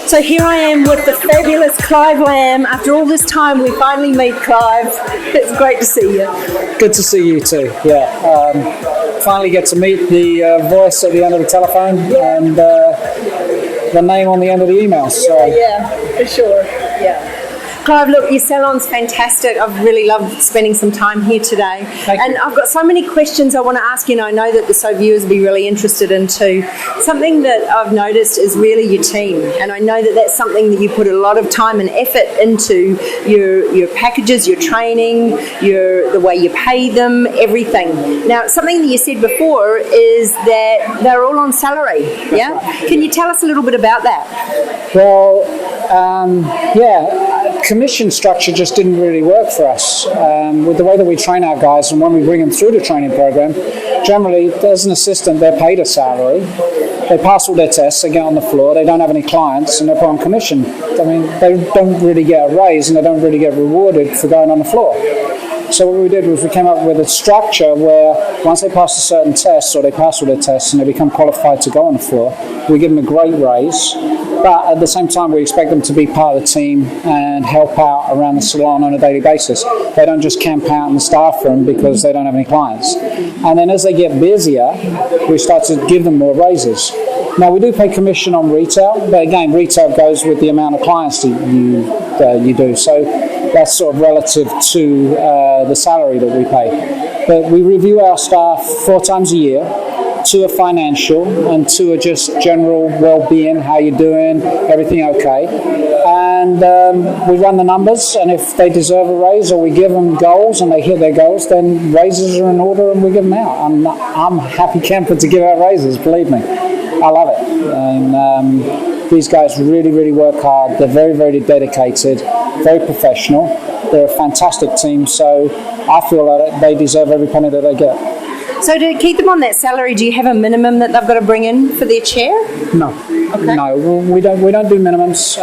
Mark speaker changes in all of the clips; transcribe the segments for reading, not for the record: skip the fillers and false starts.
Speaker 1: So here I am with the fabulous Clive Lamb. After all this time, we finally meet Clive. It's great to see you.
Speaker 2: Good to see you too, yeah. Finally get to meet the voice at the end of the telephone and the name on the end of the email. So.
Speaker 1: Yeah, for sure, yeah. Clive, look, your salon's fantastic. I've really loved spending some time here today.
Speaker 2: Thank you.
Speaker 1: I've got so many questions I want to ask you, and I know that the viewers will be really interested in too. Something that I've noticed is really your team, and I know that that's something that you put a lot of time and effort into your packages, your training, the way you pay them, everything. Now, something that you said before is that they're all on salary, yeah? Right. Can you tell us a little bit about that?
Speaker 2: Well, commission structure just didn't really work for us. With the way that we train our guys and when we bring them through the training program, generally, as an assistant, they're paid a salary. They pass all their tests, they get on the floor, they don't have any clients, and they're put on commission. I mean, they don't really get a raise and they don't really get rewarded for going on the floor. So what we did was we came up with a structure where once they pass a certain test or they pass all their tests and they become qualified to go on the floor, we give them a great raise. But at the same time, we expect them to be part of the team and help out around the salon on a daily basis. They don't just camp out in the staff room because they don't have any clients. And then as they get busier, we start to give them more raises. Now, we do pay commission on retail, but again, retail goes with the amount of clients that you do. So that's sort of relative to the salary that we pay. But we review our staff 4 times a year. 2 are financial and 2 are just general well-being, how you doing, everything okay. And we run the numbers, and if they deserve a raise or we give them goals and they hit their goals, then raises are in order and we give them out. I'm happy camper to give out raises, believe me. I love it. And these guys really, really work hard. They're very, very dedicated, very professional. They're a fantastic team, so I feel that they deserve every penny that they get.
Speaker 1: So to keep them on that salary, do you have a minimum that they've got to bring in for their chair?
Speaker 2: No. Okay. No, we don't do minimums.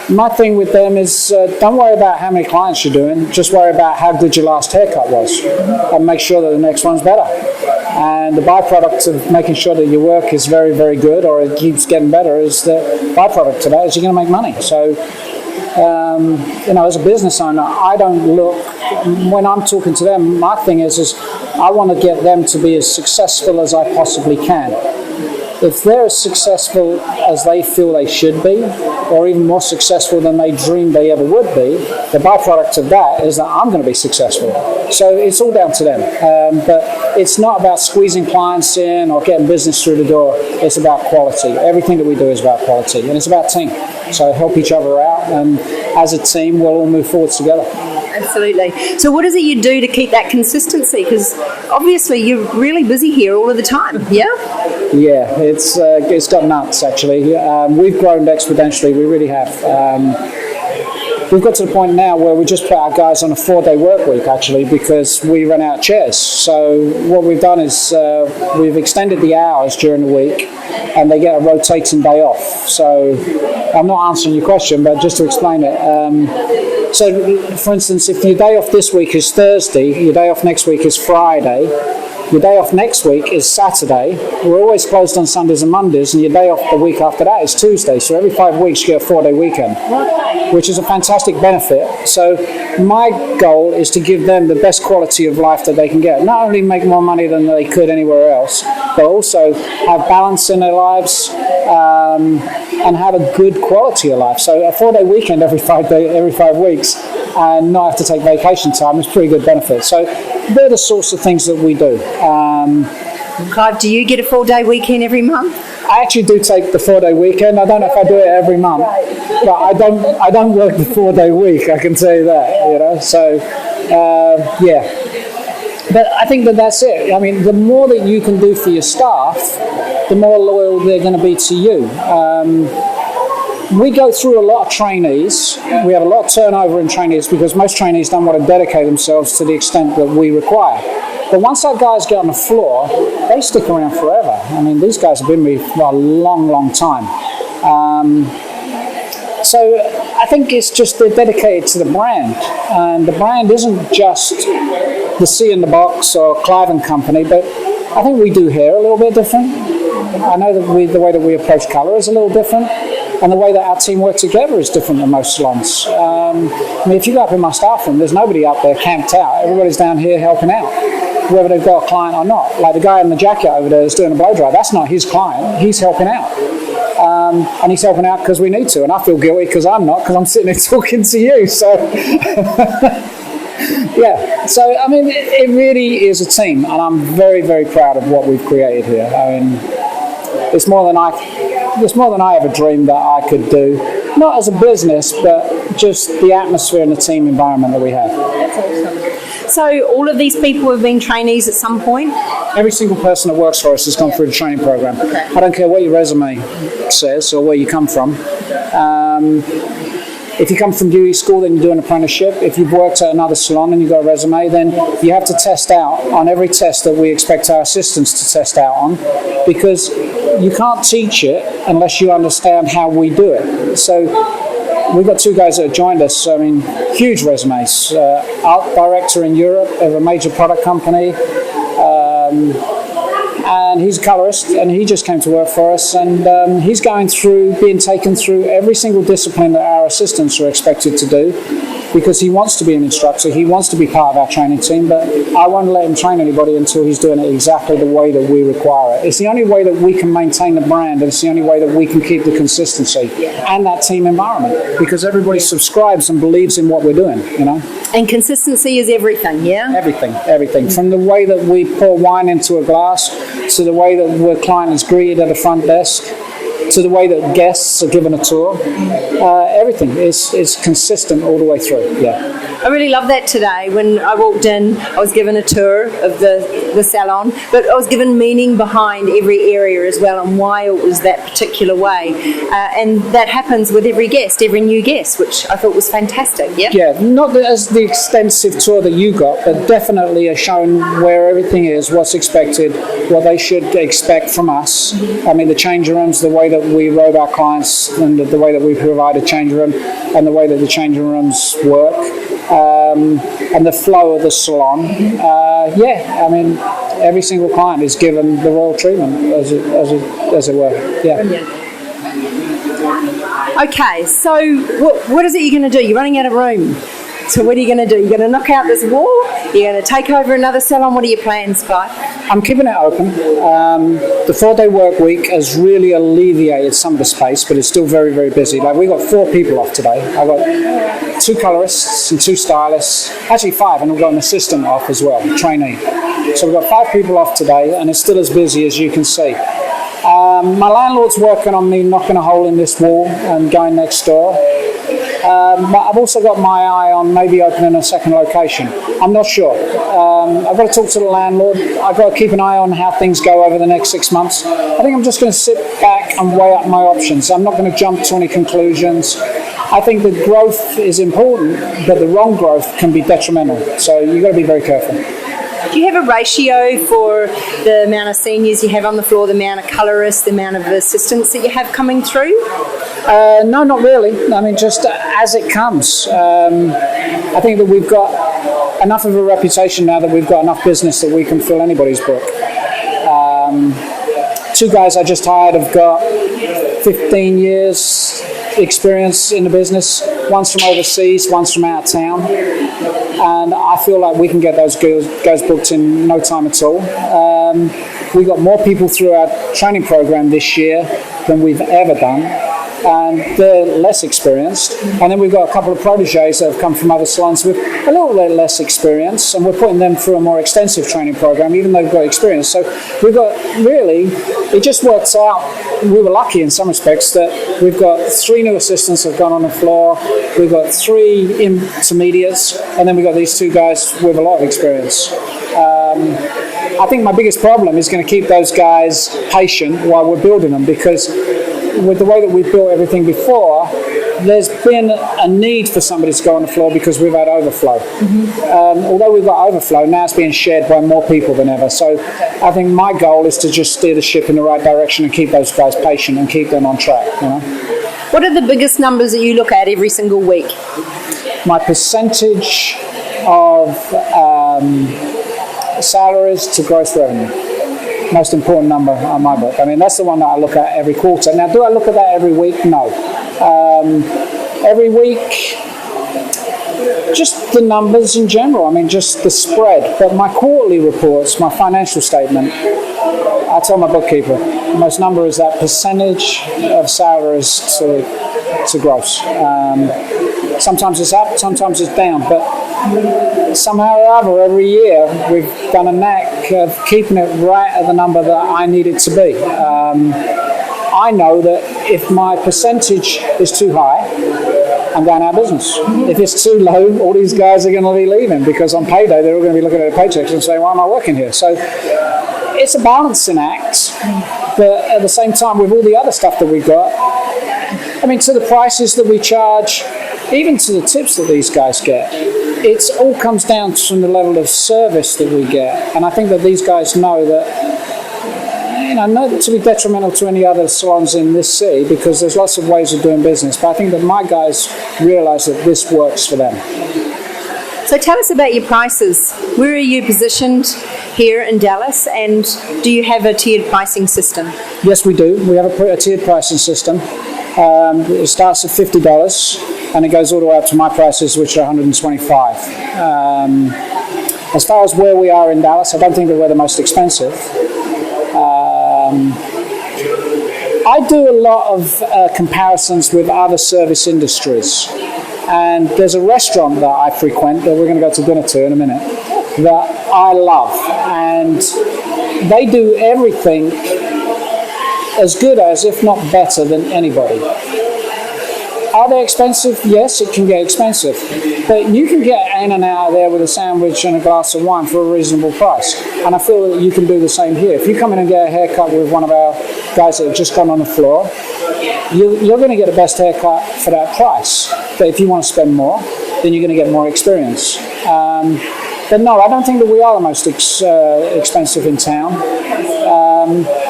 Speaker 2: My thing with them is don't worry about how many clients you're doing. Just worry about how good your last haircut was, and make sure that the next one's better. And the byproduct of making sure that your work is very, very good or it keeps getting better is the byproduct to that is you're going to make money. So, as a business owner, I don't look, when I'm talking to them, my thing is I want to get them to be as successful as I possibly can. If they're as successful as they feel they should be, or even more successful than they dreamed they ever would be, the byproduct of that is that I'm going to be successful. So it's all down to them. But it's not about squeezing clients in or getting business through the door. It's about quality. Everything that we do is about quality, and it's about team. So help each other out, and as a team, we'll all move forward together.
Speaker 1: Absolutely. So what is it you do to keep that consistency? Because obviously you're really busy here all of the time, yeah?
Speaker 2: Yeah, it's got nuts, actually. We've grown exponentially, we really have. We've got to the point now where we just put our guys on a 4-day work week, actually, because we run out of chairs. So what we've done is we've extended the hours during the week, and they get a rotating day off. So I'm not answering your question, but just to explain it. So, for instance, if your day off this week is Thursday, your day off next week is Friday, your day off next week is Saturday, we're always closed on Sundays and Mondays, and your day off the week after that is Tuesday. So every 5 weeks you get a 4-day weekend, which is a fantastic benefit. So my goal is to give them the best quality of life that they can get. Not only make more money than they could anywhere else, but also have balance in their lives and have a good quality of life. So a 4-day weekend every 5 weeks and not have to take vacation time is pretty good benefit. So they're the sorts of things that we do.
Speaker 1: Clive, do you get a 4-day weekend every month?
Speaker 2: I actually do take the 4-day weekend. I don't know if I do it every month, but I don't work the 4-day week. I can tell you that. So yeah. But I think that's it. I mean, the more that you can do for your staff, the more loyal they're going to be to you. We go through a lot of trainees. We have a lot of turnover in trainees because most trainees don't want to dedicate themselves to the extent that we require. But once our guys get on the floor, they stick around forever. I mean, these guys have been with me for a long, long time. So I think it's just they're dedicated to the brand. And the brand isn't just the C in the box or Clive and Company, but I think we do hair a little bit different. I know that the way that we approach colour is a little different, and the way that our team work together is different than most salons. I mean, if you go up in my staff room, there's nobody up there camped out. Everybody's down here helping out, whether they've got a client or not. Like the guy in the jacket over there is doing a blow dry. That's not his client. He's helping out. And he's helping out because we need to. And I feel guilty because I'm not, because I'm sitting here talking to you. So, yeah. So, I mean, it really is a team. And I'm very, very proud of what we've created here. I mean, it's more than I ever dreamed that I could do. Not as a business, but just the atmosphere and the team environment that we have.
Speaker 1: That's awesome. So all of these people have been trainees at some point?
Speaker 2: Every single person that works for us has gone through the training program.
Speaker 1: Okay.
Speaker 2: I don't care what your resume says or where you come from. If you come from beauty school, then you do an apprenticeship. If you've worked at another salon and you've got a resume, then you have to test out on every test that we expect our assistants to test out on, because you can't teach it unless you understand how we do it. So we've got two guys that have joined us, I mean, huge resumes. Art director in Europe of a major product company. And he's a colorist, and he just came to work for us, and he's being taken through every single discipline that our assistants are expected to do, because he wants to be an instructor, he wants to be part of our training team, but I won't let him train anybody until he's doing it exactly the way that we require it. It's the only way that we can maintain the brand, and it's the only way that we can keep the consistency and that team environment, because everybody subscribes and believes in what we're doing, you know.
Speaker 1: And consistency is everything, yeah?
Speaker 2: Everything. From the way that we pour wine into a glass, to the way that the client is greeted at the front desk, to the way that guests are given a tour. Everything is consistent all the way through, yeah.
Speaker 1: I really love that today. When I walked in, I was given a tour of the salon, but I was given meaning behind every area as well and why it was that particular way. And that happens with every guest, every new guest, which I thought was fantastic, yeah?
Speaker 2: Yeah, not as the extensive tour that you got, but definitely has shown where everything is, what's expected, what they should expect from us. I mean, the change rooms, the way that we robe our clients, and the way that we provide a change room, and the way that the changing rooms work. And the flow of the salon. I mean, every single client is given the royal treatment, as it were. Yeah.
Speaker 1: Brilliant. Okay, so what is it you're going to do? You're running out of room. So what are you going to do? You're going to knock out this wall? You're going to take over another salon? What are your plans, Clive?
Speaker 2: I'm keeping it open. The 4-day work week has really alleviated some of the space, but it's still very, very busy. Like, we got 4 people off today. I got 2 colorists and 2 stylists, actually 5, and we've got an assistant off as well, trainee. So we've got 5 people off today, and it's still as busy as you can see. My landlord's working on me knocking a hole in this wall and going next door. But I've also got my eye on maybe opening a second location. I'm not sure. I've got to talk to the landlord. I've got to keep an eye on how things go over the next 6 months. I think I'm just going to sit back and weigh up my options. I'm not going to jump to any conclusions. I think that growth is important, but the wrong growth can be detrimental. So you've got to be very careful.
Speaker 1: Do you have a ratio for the amount of seniors you have on the floor, the amount of colorists, the amount of assistants that you have coming through?
Speaker 2: No, not really. I mean, just as it comes. I think that we've got enough of a reputation now that we've got enough business that we can fill anybody's book. 2 guys I just hired have got 15 years experience in the business. One's from overseas, one's from out of town. And I feel like we can get those guys booked in no time at all. We got more people through our training program this year than we've ever done, and they're less experienced. And then we've got a couple of proteges that have come from other salons with a little bit less experience, and we're putting them through a more extensive training program, even though they've got experience. So we've got, really, it just works out. We were lucky in some respects that we've got 3 new assistants that have gone on the floor, we've got 3 intermediates, and then we've got these 2 guys with a lot of experience. I think my biggest problem is going to keep those guys patient while we're building them, because with the way that we've built everything before, there's been a need for somebody to go on the floor because we've had overflow. Although we've got overflow, now it's being shared by more people than ever. So I think my goal is to just steer the ship in the right direction and keep those guys patient and keep them on track. You know?
Speaker 1: What are the biggest numbers that you look at every single week?
Speaker 2: My percentage of salaries to gross revenue. most important number on my book. I mean, that's the one that I look at every quarter. Now, do I look at that every week? No. Every week, just the numbers in general. I mean, just the spread. But my quarterly reports, my financial statement, I tell my bookkeeper, the most number is that percentage of salaries to gross. Sometimes it's up, sometimes it's down, but somehow or other, every year, we've done a knack of keeping it right at the number that I need it to be. I know that if my percentage is too high, I'm going out of business. If it's too low, all these guys are going to be leaving, because on payday, they're all going to be looking at their paychecks and saying, why am I working here? So it's a balancing act, but at the same time, with all the other stuff that we've got, I mean, to the prices that we charge, even to the tips that these guys get, it all comes down from the level of service that we get. And I think that these guys know that, you know, not to be detrimental to any other salons in this city, because there's lots of ways of doing business, but I think that my guys realise that this works for them.
Speaker 1: So tell us about your prices. Where are you positioned here in Dallas, and do you have a tiered pricing system? Yes,
Speaker 2: we do. We have a tiered pricing system. It starts at $50 and it goes all the way up to my prices, which are $125. As far as where we are in Dallas, I don't think that we're the most expensive. I do a lot of comparisons with other service industries, and there's a restaurant that I frequent that we're going to go to dinner to in a minute that I love, and they do everything as good as, if not better than, anybody. Are they expensive? Yes, it can get expensive. But you can get in and out of there with a sandwich and a glass of wine for a reasonable price. And I feel that you can do the same here. If you come in and get a haircut with one of our guys that have just gone on the floor, you're going to get the best haircut for that price. But if you want to spend more, then you're going to get more experience. But no, I don't think that we are the most expensive in town.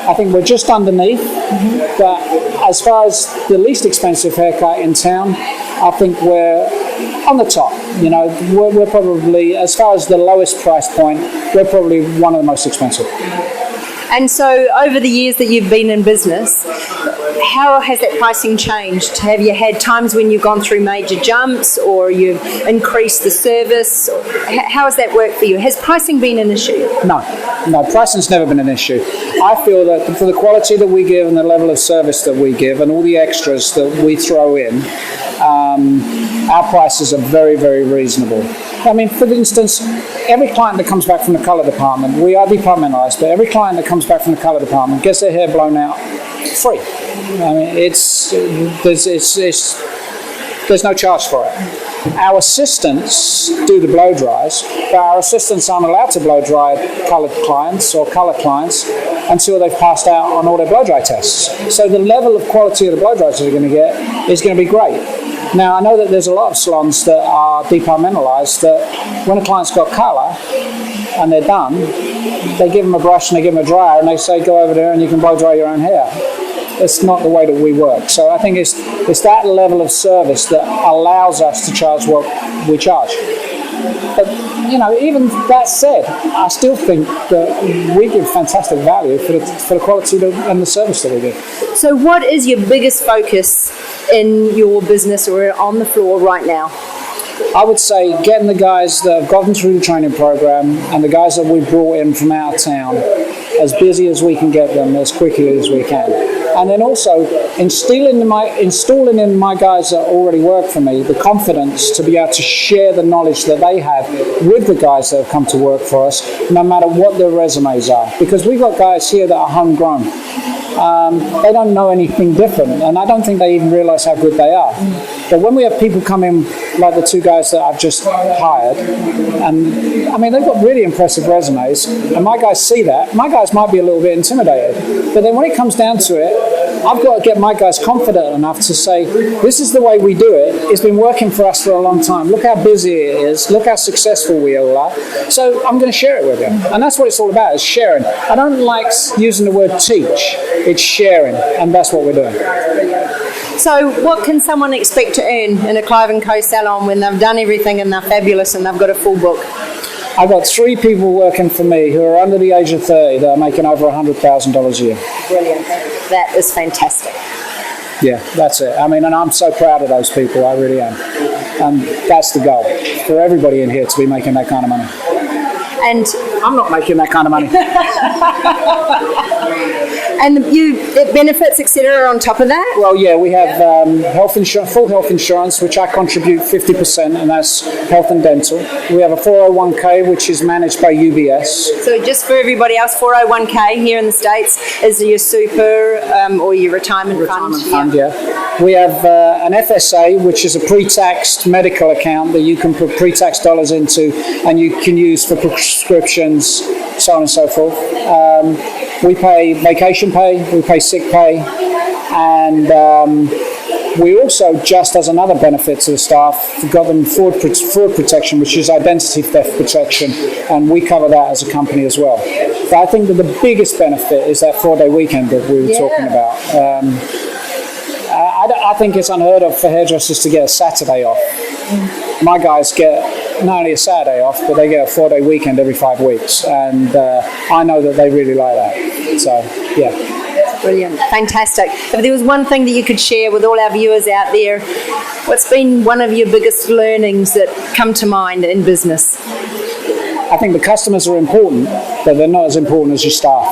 Speaker 2: I think we're just underneath. But as far as the least expensive haircut in town, I think we're on the top. You know, we're probably, as far as the lowest price point, we're probably one of the most expensive.
Speaker 1: And so over the years that you've been in business, how has that pricing changed? Have you had times when you've gone through major jumps, or you've increased the service? How has that worked for you? Has pricing been an issue?
Speaker 2: No, pricing's never been an issue. I feel that for the quality that we give and the level of service that we give and all the extras that we throw in, our prices are very, very reasonable. I mean, for instance, every client that comes back from the colour department, we are departmentalised, but every client that comes back from the colour department gets their hair blown out free. I mean, there's no charge for it. Our assistants do the blow dries, but our assistants aren't allowed to blow dry coloured clients or colour clients until they've passed out on all their blow dry tests. So the level of quality of the blow dries they're going to get is going to be great. Now, I know that there's a lot of salons that are departmentalised, that when a client's got colour and they're done, they give them a brush and they give them a dryer and they say, go over there and you can blow dry your own hair. It's not the way that we work. So I think it's that level of service that allows us to charge what we charge. But, you know, even that said, I still think that we give fantastic value for the quality and the service that we give.
Speaker 1: So what is your biggest focus in your business or on the floor right now?
Speaker 2: I would say getting the guys that have gotten through the training program and the guys that we've brought in from out of town as busy as we can get them as quickly as we can. And then also installing in my guys that already work for me the confidence to be able to share the knowledge that they have with the guys that have come to work for us, no matter what their resumes are. Because we've got guys here that are homegrown. They don't know anything different, and I don't think they even realise how good they are. But when we have people come in, like the two guys that I've just hired, and I mean, they've got really impressive resumes, and my guys see that. My guys might be a little bit intimidated, but then when it comes down to it, I've got to get my guys confident enough to say, this is the way we do it. It's been working for us for a long time. Look how busy it is. Look how successful we all are. So I'm going to share it with you. And that's what it's all about, is sharing. I don't like using the word teach. It's sharing, and that's what we're doing.
Speaker 1: So what can someone expect to earn in a Clive and Co salon when they've done everything and they're fabulous and they've got a full book?
Speaker 2: I've got 3 people working for me who are under the age of 30 that are making over $100,000 a year.
Speaker 1: Brilliant. That is fantastic.
Speaker 2: Yeah, that's it. I mean, and I'm so proud of those people. I really am. And that's the goal for everybody in here to be making that kind of money.
Speaker 1: And
Speaker 2: I'm not making that kind of money.
Speaker 1: And benefits, etc. on top of that?
Speaker 2: Well, yeah, we have health insurance, full health insurance, which I contribute 50%, and that's health and dental. We have a 401k, which is managed by UBS.
Speaker 1: So just for everybody else, 401k here in the States is your super or your retirement fund.
Speaker 2: Yeah. We have an FSA, which is a pre-taxed medical account that you can put pre-tax dollars into, and you can use for prescriptions, so on and so forth. We pay vacation pay, we pay sick pay, and we also, just as another benefit to the staff, we've got them fraud protection, which is identity theft protection, and we cover that as a company as well. But I think that the biggest benefit is that 4-day weekend that we were talking about. I think it's unheard of for hairdressers to get a Saturday off. My guys get not only a Saturday off, but they get a 4-day weekend every 5 weeks, and I know that they really like that. So, yeah.
Speaker 1: Brilliant. Fantastic. If there was one thing that you could share with all our viewers out there, what's been one of your biggest learnings that come to mind in business?
Speaker 2: I think the customers are important, but they're not as important as your staff.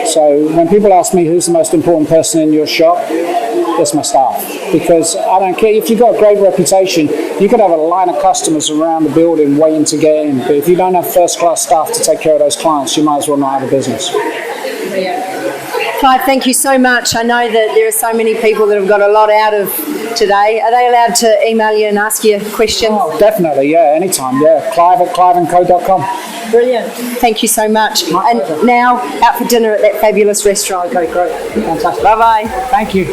Speaker 2: So when people ask me who's the most important person in your shop, it's my staff. Because I don't care, if you've got a great reputation, you could have a line of customers around the building waiting to get in. But if you don't have first-class staff to take care of those clients, you might as well not have a business.
Speaker 1: Clive, thank you so much. I know that there are so many people that have got a lot out of today. Are they allowed to email you and ask you questions?
Speaker 2: Oh, definitely, yeah, anytime, yeah. Clive at cliveandco.com.
Speaker 1: Brilliant. Thank you so much. And now, out for dinner at that fabulous restaurant.
Speaker 2: Okay, great. Fantastic.
Speaker 1: Bye-bye.
Speaker 2: Thank you.